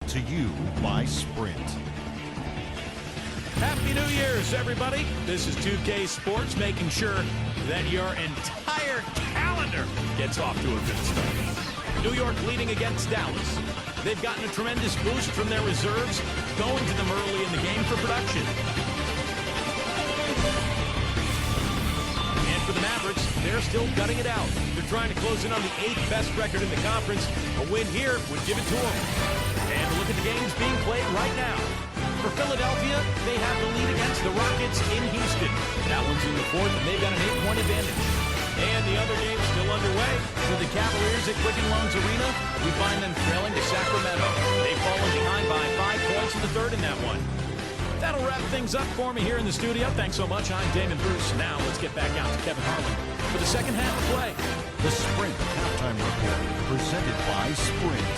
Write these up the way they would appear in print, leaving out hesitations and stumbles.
to you by Sprint. Happy New Year's, everybody. This is 2K Sports, making sure that your entire calendar gets off to a good start. New York leading against Dallas. They've gotten a tremendous boost from their reserves, going to them early in the game for production. And for the Mavericks, they're still gutting it out. They're trying to close in on the 8th best record in the conference. A win here would give it to them. And look at the games being played right now. For Philadelphia, they have the lead against the Rockets in Houston. That one's in the 4th, and they've got an 8-point advantage. And the other game's still underway. For the Cavaliers at Quicken Loans Arena, we find them trailing to Sacramento. They've fallen behind by 5 points in the 3rd in that one. That'll wrap things up for me here in the studio. Thanks so much. I'm Damon Bruce. Now let's get back out to Kevin Harlan for the second half of play. The Sprint Halftime Report, presented by Sprint.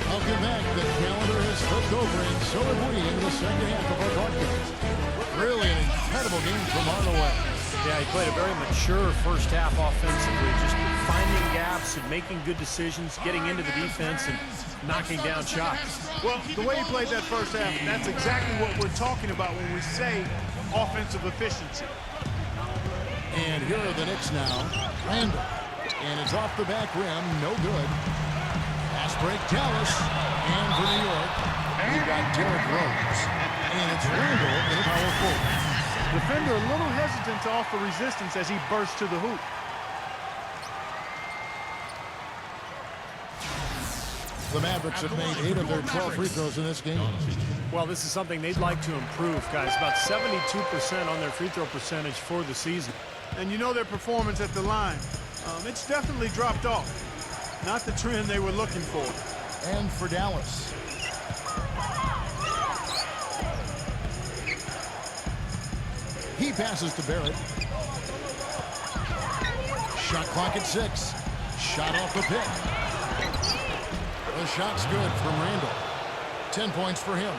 Welcome back. The calendar has flipped over, and so have we in the second half of our broadcast. Really an incredible game from Hardaway. Yeah, he played a very mature first half offensively, just finding gaps and making good decisions, getting into the defense and knocking down shots. Well, the way he played that first half, that's exactly what we're talking about when we say offensive efficiency. And here are the Knicks now. Randall. And it's off the back rim. No good. Fast break, Dallas. And for New York, we've got Derrick Rose. And it's Randall in the power forward. Defender a little hesitant to offer resistance as he bursts to the hoop. The Mavericks have made 8 of their 12 free throws in this game. Well, this is something they'd like to improve, guys. About 72% on their free throw percentage for the season. And you know their performance at the line. It's definitely dropped off. Not the trend they were looking for. And for Dallas. He passes to Barrett. Shot clock at 6. Shot off the pick. The shot's good from Randall. 10 points for him.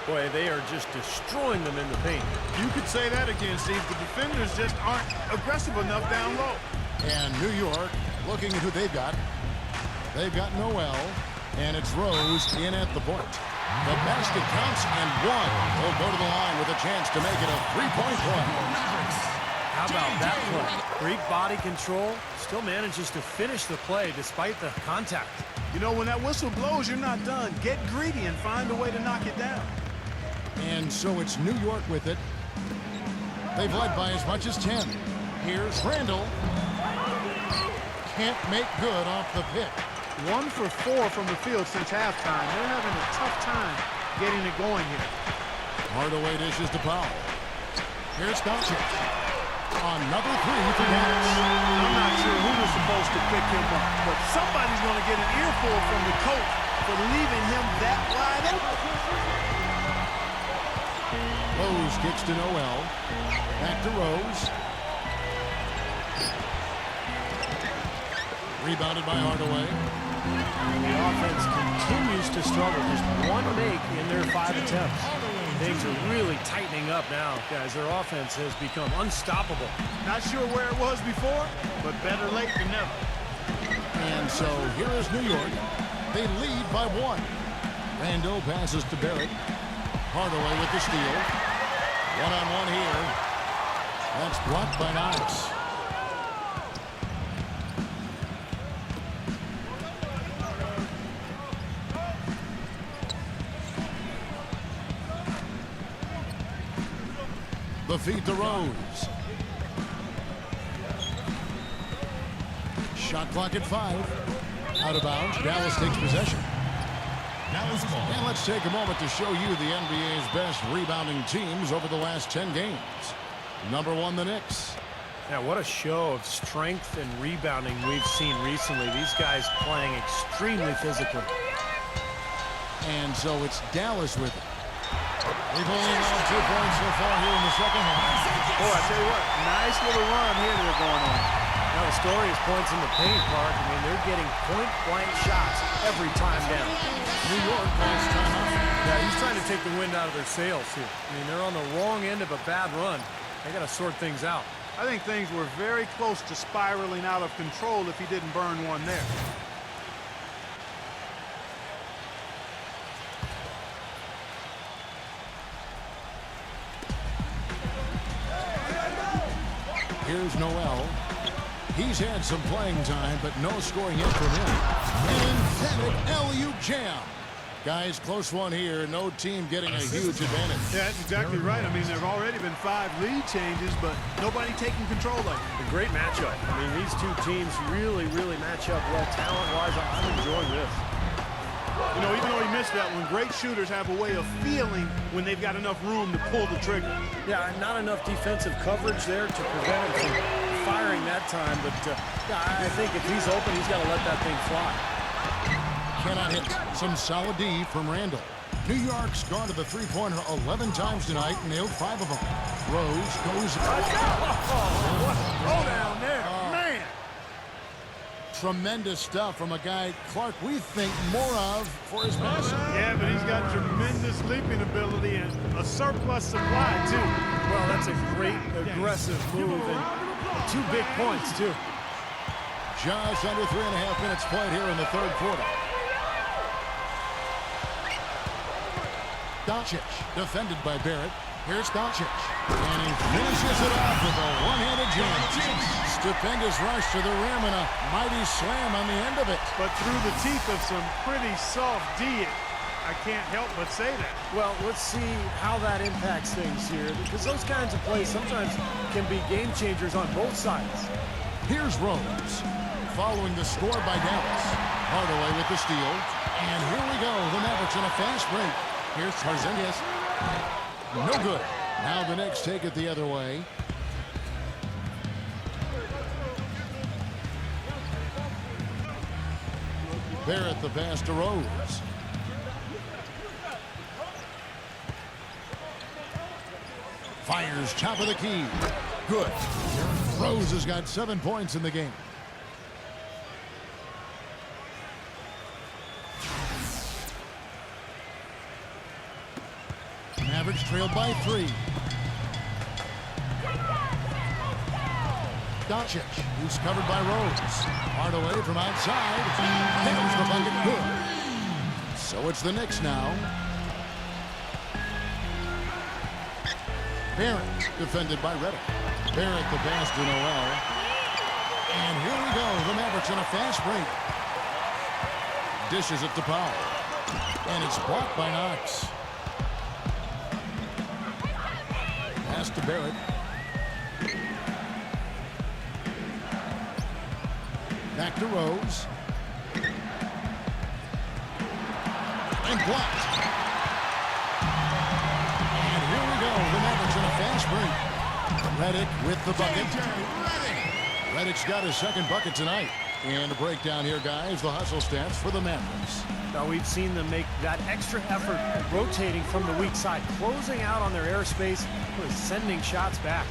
Boy, they are just destroying them in the paint. You could say that again, Steve. The defenders just aren't aggressive enough down low. And New York, looking at who they've got. They've got Noel, and it's Rose in at the point. The basket counts, and one will go to the line with a chance to make it a 3-point play. How about that play? Great body control, still manages to finish the play despite the contact. You know, when that whistle blows, you're not done. Get greedy and find a way to knock it down. And so it's New York with it. They've led by as much as 10. Here's Randall. Can't make good off the pick. 1 for 4 from the field since halftime. They're having a tough time getting it going here. Hardaway dishes to Powell. Here's Doncic. Another 3 for Dallas. I'm not sure who was supposed to pick him up, but somebody's going to get an earful from the coach for leaving him that wide open. Rose kicks to Noel. Back to Rose. Rebounded by Hardaway. The offense continues to struggle. Just 1 make in their 5 attempts. Things are really tightening up now, guys. Their offense has become unstoppable. Not sure where it was before, but better late than never. And so here is New York. They lead by 1. Randall passes to Barrett. Hardaway with the steal. One-on-one here. That's blocked by KNICKS. The feed to Rose. Shot clock at 5. Out of bounds. Dallas takes possession. And let's take a moment to show you the NBA's best rebounding teams over the last 10 games. Number 1, the Knicks. Now, what a show of strength and rebounding we've seen recently. These guys playing extremely physically. And so it's Dallas with it. They've only allowed 2 points so far here in the second half. Boy, I tell you what, nice little run here they're going on. Now the story is points in the paint, Clark. I mean, they're getting point-blank shots every time down. New York calls timeout. Yeah, he's trying to take the wind out of their sails here. I mean, they're on the wrong end of a bad run. They got to sort things out. I think things were very close to spiraling out of control if he didn't burn one there. Here's Noel. He's had some playing time, but no scoring yet from him. An emphatic alley-oop jam. Guys, close one here. No team getting a huge advantage. Yeah, that's exactly right. I mean, there have already been 5 lead changes, but nobody taking control of it. A great matchup. I mean, these two teams really match up well talent-wise. I'm enjoying this. You know, even though he missed that one, great shooters have a way of feeling when they've got enough room to pull the trigger. Yeah, not enough defensive coverage there to prevent him from firing that time. But yeah, I think if he's open, he's got to let that thing fly. Cannot hit. Some solid D from Randall. New York's gone to the three-pointer 11 times tonight and nailed 5 of them. Rose goes. Throw down there, man. Tremendous stuff from a guy, Clark, we think more of for his passing. Yeah, but he's got tremendous leaping ability and a surplus supply, too. Well, that's a great aggressive move and 2 big points, too. Just under 3.5 minutes played here in the third quarter. Doncic, defended by Barrett. Here's Doncic. And he finishes it off with a one-handed jam. Stupendous rush to the rim and a mighty slam on the end of it. But through the teeth of some pretty soft D, I can't help but say that. Well, let's see how that impacts things here, because those kinds of plays sometimes can be game changers on both sides. Here's Rose, following the score by Dallas. Hardaway with the steal. And here we go, the Mavericks in a fast break. Here's Porzingis. No good. Now the Knicks take it the other way. Barrett the pass to Rose. Fires top of the key. Good. Rose has got 7 points in the game. Mavericks trailed by 3. Doncic, who's covered by Rose. Hardaway from outside. There's the bucket. Good. So it's the Knicks now. Barrett, defended by Reddick. Barrett the pass to Noel. And here we go. The Mavericks in a fast break. Dishes it to Powell. And it's blocked by Knox. Pass to Barrett. Back to Rose. And blocked. And here we go. The Mavericks in a fast break. Reddick with the bucket. Reddick's got his second bucket tonight. And a breakdown here, guys. The hustle stats for the Mavericks. Now we've seen them make that extra effort rotating from the weak side, closing out on their airspace, really sending shots back.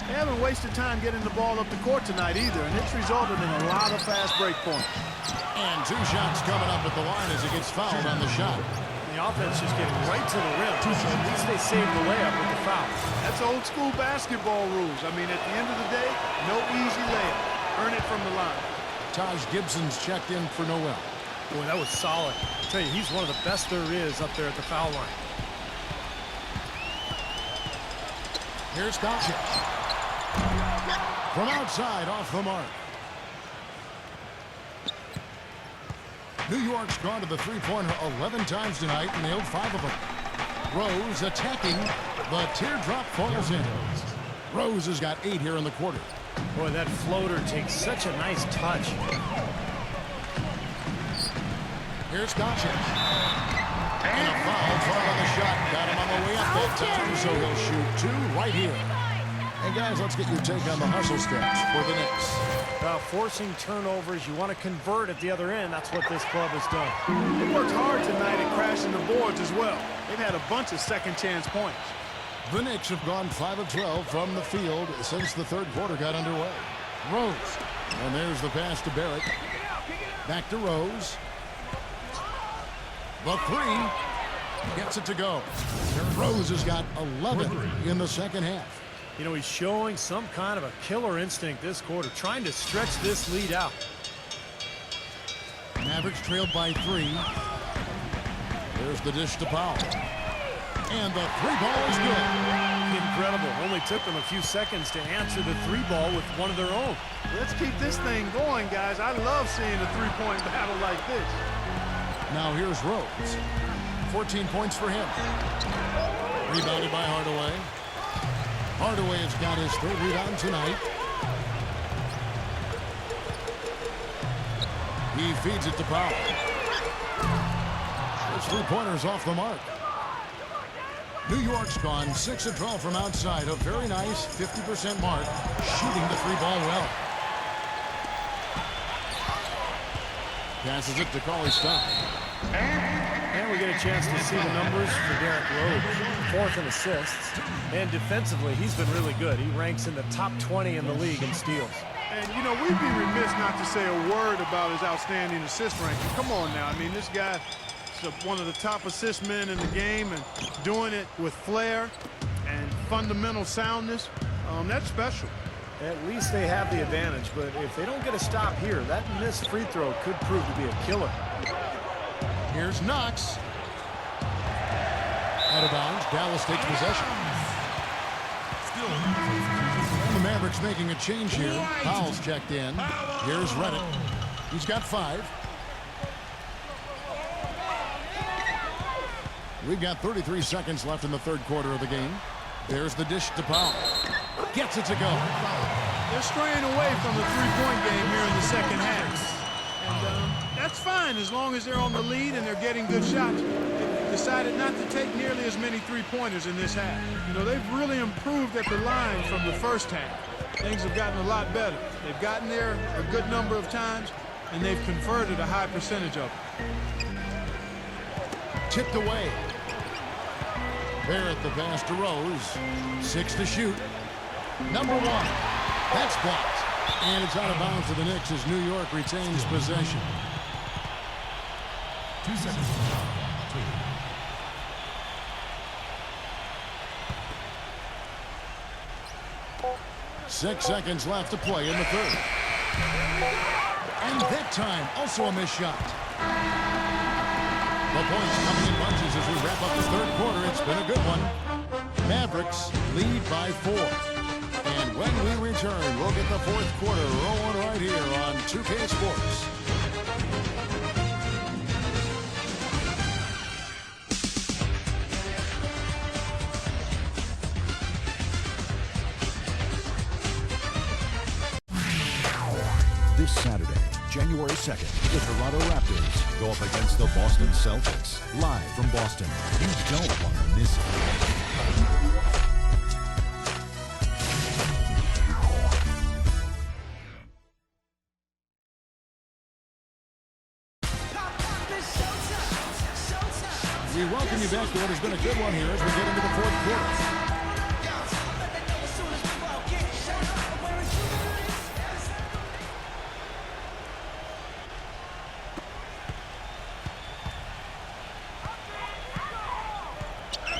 They haven't wasted time getting the ball up the court tonight either, and it's resulted in a lot of fast break points. And 2 shots coming up at the line as he gets fouled on the shot. The offense just getting right to the rim. So at least they saved the layup with the foul. That's old school basketball rules. I mean, at the end of the day, no easy layup. Earn it from the line. Taj Gibson's checked in for Noel. Boy, that was solid. I tell you, he's one of the best there is up there at the foul line. Here's Doncic. From outside, off the mark. New York's gone to the three-pointer 11 times tonight and nailed 5 of them. Rose attacking, but teardrop falls in. Rose has got 8 here in the quarter. Boy, that floater takes such a nice touch. Here's Doncic. And a foul on the shot. Got him on the way up that time, so he'll shoot 2 right here. Hey, guys, let's get your take on the hustle stats for the Knicks. Forcing turnovers, you want to convert at the other end. That's what this club has done. They worked hard tonight at crashing the boards as well. They've had a bunch of second-chance points. The Knicks have gone 5 of 12 from the field since the third quarter got underway. Rose. And there's the pass to Barrett. Back to Rose. The 3. Gets it to go. Rose has got 11 in the second half. You know, he's showing some kind of a killer instinct this quarter, trying to stretch this lead out. Mavericks trailed by 3. There's the dish to Powell. And the 3 ball is good. incredible. Only took them a few seconds to answer the three ball with one of their own. Let's keep this thing going, guys. I love seeing a three-point battle like this. Now here's Rhodes. 14 points for him. Rebounded by Hardaway. Hardaway has got his third rebound tonight. He feeds it to Powell. His three-pointer's off the mark. New York's gone 6 of 12 from outside. A very nice 50% mark, shooting the three ball well. Passes it to Cauley Stein. And we get a chance to see the numbers for Derrick Rose. 4th in assists. And defensively, he's been really good. He ranks in the top 20 in the league in steals. And, you know, we'd be remiss not to say a word about his outstanding assist ranking. Come on now. I mean, this guy is one of the top assist men in the game and doing it with flair and fundamental soundness. That's special. At least they have the advantage, but if they don't get a stop here, that missed free throw could prove to be a killer. Here's Knox. Out of bounds. Dallas takes possession. And the Mavericks making a change here. Powell's checked in. Here's Reddick. He's got 5. We've got 33 seconds left in the third quarter of the game. There's the dish to Powell. Gets it to go. They're straying away from the three-point game here in the second half. And that's fine as long as they're on the lead and they're getting good shots. They've decided not to take nearly as many three-pointers in this half. You know, they've really improved at the line from the first half. Things have gotten a lot better. They've gotten there a good number of times, and they've converted a high percentage of it. Tipped away. Barrett the pass to Rose. 6 to shoot. Number 1. That's blocked. And it's out of bounds to the Knicks as New York retains possession. 2 seconds. 6 seconds left to play in the third. And that time, also a missed shot. The points coming in bunches as we wrap up the third quarter. It's been a good one. Mavericks lead by 4. And when we return, we'll get the fourth quarter rolling right here on 2K Sports. This Saturday, January 2nd, the Toronto Raptors go up against the Boston Celtics. Live from Boston. You don't want to miss it. We welcome you back to what has been a good one here as we get into the fourth quarter.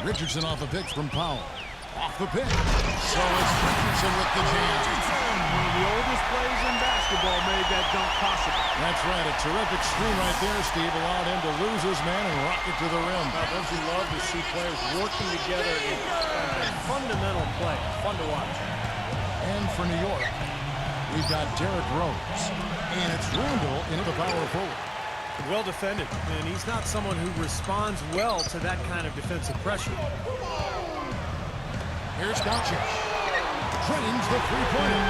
Richardson off the pick from Powell. Off the pick. So it's Richardson with the jam. One of the oldest players in basketball made that dunk possible. That's right. A terrific screen right there, Steve. Allowed him to lose his man and rock it to the rim. Don't you love to see players working together in fundamental play? Fun to watch. And for New York, we've got Derrick Rose. And it's Randle into the power forward. Well defended, and he's not someone who responds well to that kind of defensive pressure. Here's Doncic. Drains the three-pointer.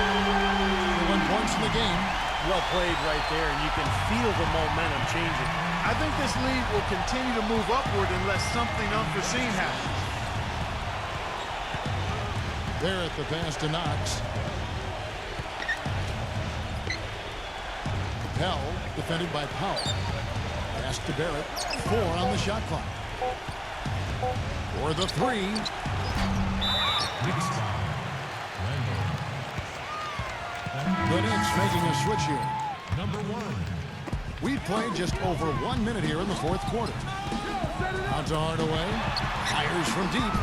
1 points in the game. Well played right there, and you can feel the momentum changing. I think this lead will continue to move upward unless something unforeseen happens. There at the pass to Knox. Pell defended by Powell. Pass to Barrett. 4 on the shot clock. For the 3. Knicks foul. The Knicks making a switch here. Number 1. We've played just over 1 minute here in the fourth quarter. Out to Hardaway. Fires from deep.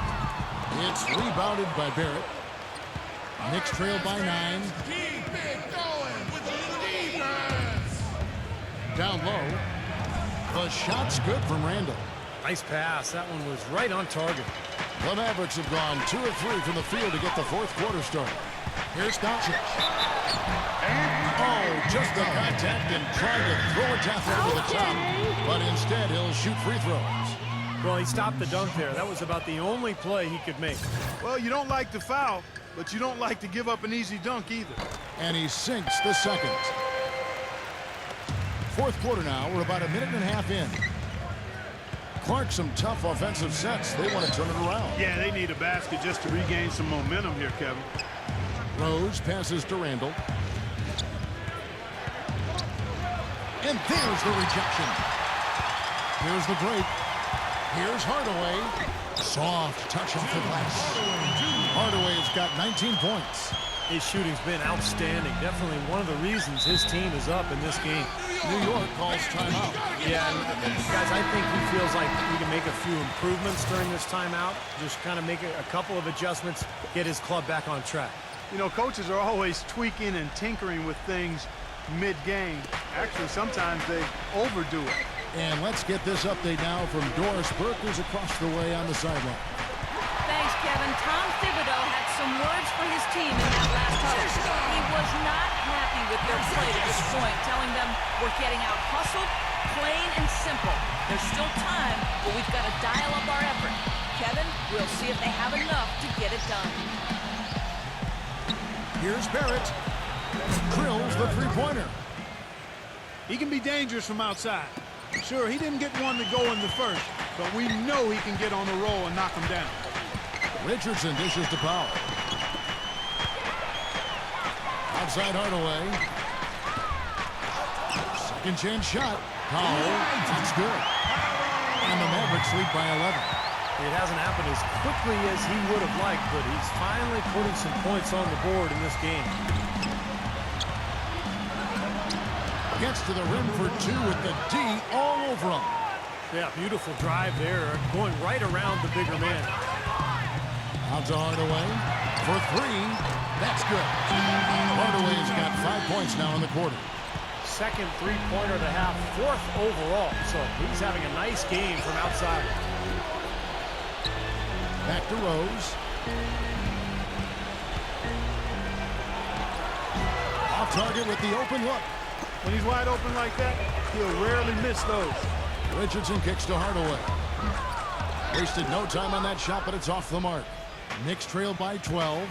It's rebounded by Barrett. Knicks trail by 9. Down low. The shot's good from Randle. Nice pass. That one was right on target. The Mavericks have gone 2 of 3 from the field to get the fourth quarter started. Here's Doncic. Oh, just the contact and trying to throw it down over the top. But instead, he'll shoot free throws. Well, he stopped the dunk there. That was about the only play he could make. Well, you don't like to foul, but you don't like to give up an easy dunk either. And he sinks the second. Fourth quarter now. We're about a minute and a half in. Clark, some tough offensive sets. They want to turn it around. Yeah, they need a basket just to regain some momentum here, Kevin. Rose passes to Randall. And there's the rejection. Here's the break. Here's Hardaway. Soft touch off the glass. Hardaway's got 19 points. His shooting's been outstanding. Definitely one of the reasons his team is up in this game. New York calls timeout. Yeah, guys, I think he feels like he can make a few improvements during this timeout. Just kind of make a couple of adjustmts, get his club back on track. You know, coaches are always tweaking and tinkering with things mid-game. Actually, sometimes they overdo it. And let's get this update now from Doris Burke, who's across the way on the sideline. Thanks, Kevin. Tom Thibodeau had some words for his team in that last huddle. He was not happy with their play to this point, telling them we're getting out hustled, plain and simple. There's still time, but we've got to dial up our effort. Kevin, we'll see if they have enough to get it done. Here's Barrett. Drills the three-pointer. He can be dangerous from outside. Sure, he didn't get one to go in the first, but we know he can get on the roll and knock him down. Richardson dishes to Powell. Outside Hardaway. Second chance shot. Powell. That's good. And the Mavericks lead by 11. It hasn't happened as quickly as he would have liked, but he's finally putting some points on the board in this game. Gets to the rim for two with the D all over him. Yeah, beautiful drive there, going right around the bigger man. Out to Hardaway for three. That's good. Hardaway's got 5 points now in the quarter. Second three-pointer of the half, fourth overall. So he's having a nice game from outside. Back to Rose. Off target with the open look. When he's wide open like that, he'll rarely miss those. Richardson kicks to Hardaway. Wasted no time on that shot, but it's off the mark. Knicks trail by 12.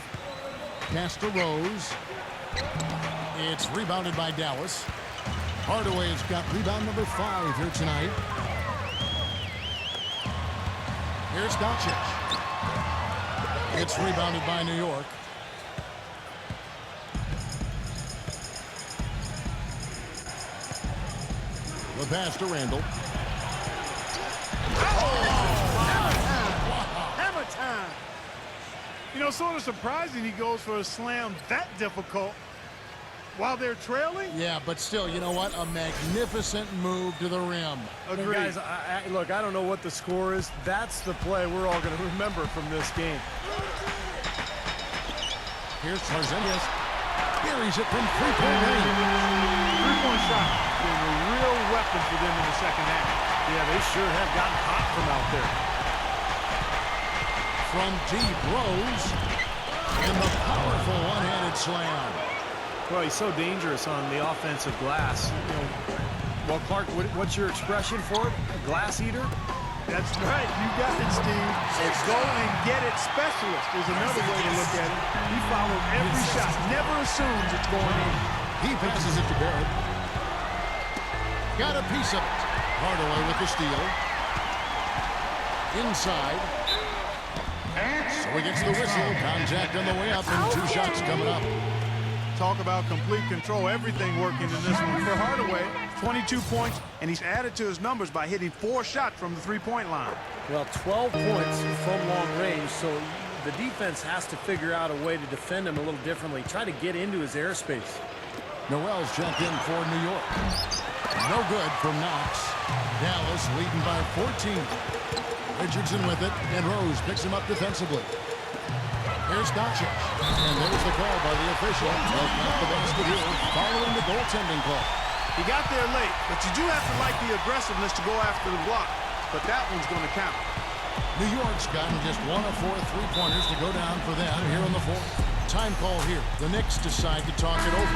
Pass to Rose. It's rebounded by Dallas. Hardaway's got rebound number 5 here tonight. Here's Doncic. It's rebounded by New York. The pass to Randall. Hammer time. You know, sort of surprising he goes for a slam that difficult while they're trailing. Yeah, but still, you know what? A magnificent move to the rim. Agreed. Guys, look, I don't know what the score is. That's the play we're all going to remember from this game. Here's Tarzanez. Carries it from three-point range. Three-point shot been a real weapon for them in the second half. Yeah, they sure have gotten hot from out there. From deep, Rose. And the powerful one-handed slam. Well, he's so dangerous on the offensive glass. You know, well, Clark, what's your expression for it? A glass eater? That's right. You got it, Steve. And go and get it specialist is another way to look at it. He follows every shot. Never assumes it's going in. He passes it to Barrett. Got a piece of it. Hardaway with the steal. Inside. So he gets the whistle. Contact on the way up and 2 shots coming up. Talk about complete control. Everything working in this one for Hardaway. 22 points, and he's added to his numbers by hitting 4 shots from the three-point line. Well, 12 points from long range, so the defense has to figure out a way to defend him a little differently. Try to get into his airspace. Noel's checked in for New York. No good from Knox. Dallas leading by 14. Richardson with it, and Rose picks him up defensively. Here's Doncic. And there's the call by the official. They'll count the basket here following the goaltending call. He got there late, but you do have to like the aggressiveness to go after the block. But that one's going to count. New York's gotten just 1 of 4 3-pointers to go down for them here in the fourth. Time call here. The Knicks decide to talk it over.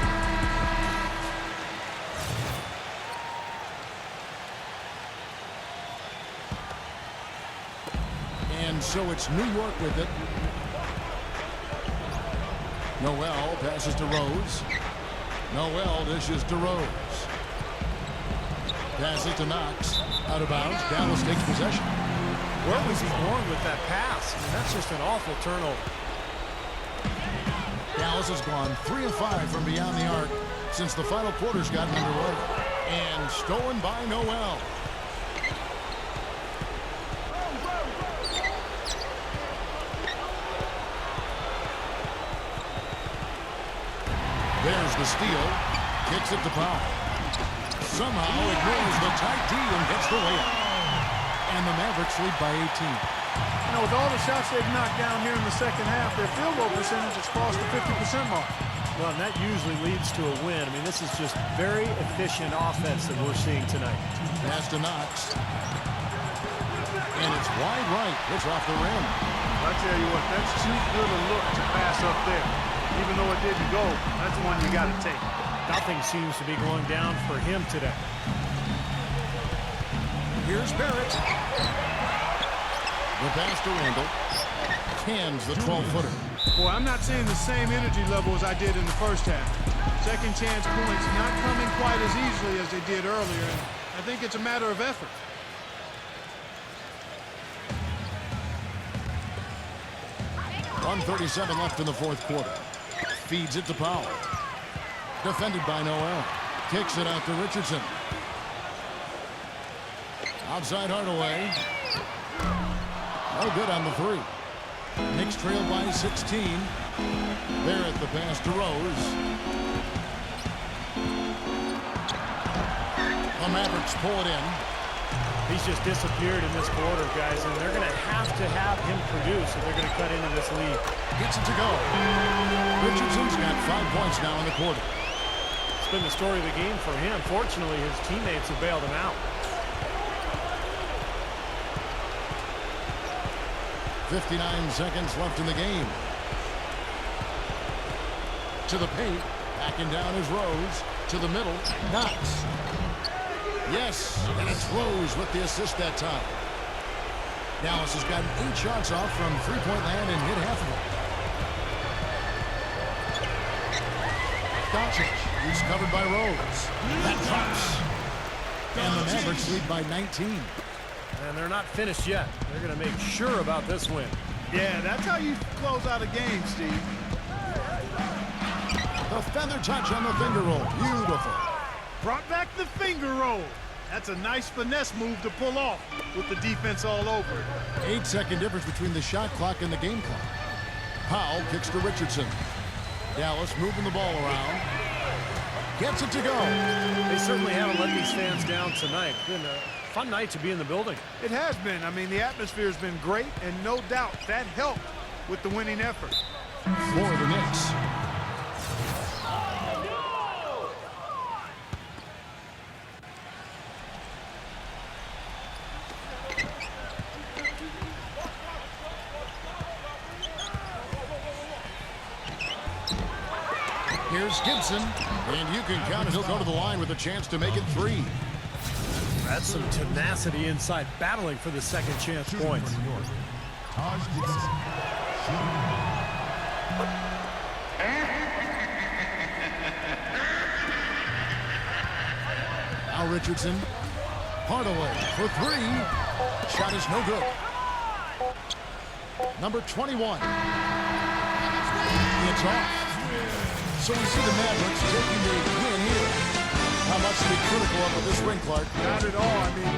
And so it's New York with it. Noel passes to Rose. Noel dishes to Rose. Passes to Knox. Out of bounds. Dallas takes possession. Where was he going with that pass? I mean, that's just an awful turnover. Dallas has gone 3 of 5 from beyond the arc since the final quarter's gotten underway. And stolen by Noel. There's the steal. Kicks it to Powell. Somehow ignores the tight D and gets the layup. And the Mavericks lead by 18. You know, with all the shots they've knocked down here in the second half, their field goal percentage has crossed the 50% mark. Well, and that usually leads to a win. I mean, this is just very efficient offense that we're seeing tonight. Pass to Knox. And it's wide right. It's off the rim. I tell you what, that's too good a look to pass up there. Even though it didn't go, that's the one you got to take. Nothing seems to be going down for him today. Here's Barrett. The pass to Randall. Cans the 12-footer. Boy, I'm not seeing the same energy level as I did in the first half. Second chance points not coming quite as easily as they did earlier, and I think it's a matter of effort. .137 left in the fourth quarter. Feeds it to Powell. Defended by Noel. Kicks it out to Richardson. Outside Hardaway. No good on the three. Knicks trail by 16. Barrett the pass to Rose. The Mavericks pull it in. He's just disappeared in this quarter, guys, and they're going to have him produce if they're going to cut into this lead. Gets it to go. Richardson's got 5 points now in the quarter. It's been the story of the game for him. Fortunately, his teammates have bailed him out. 59 seconds left in the game. To the paint. Backing down is Rose. To the middle. Knox. Yes, and it's Rose with the assist that time. Dallas has gotten 8 shots off from three-point land and hit half of them. Doncic, he's covered by Rose. That drops. And the Mavericks lead by 19. And they're not finished yet. They're going to make sure about this win. Yeah, that's how you close out a game, Steve. The feather touch on the finger roll. Beautiful. Brought back the finger roll. That's a nice finesse move to pull off with the defense all over it. 8-second difference between the shot clock and the game clock. Powell kicks to Richardson. Dallas moving the ball around. Gets it to go. They certainly haven't let these fans down tonight. It's been a fun night to be in the building. It has been. I mean, the atmosphere has been great, and no doubt that helped with the winning effort. For the Knicks. Here's Gibson, and you can count it. He'll go to the line with a chance to make it 3. That's some tenacity inside, battling for the second chance points. Now Richardson. Hardaway for 3. Shot is no good. Number 21. It's off. So we see the Mavericks taking the win here. How much to be critical of this ring, Clark? Not at all. I mean,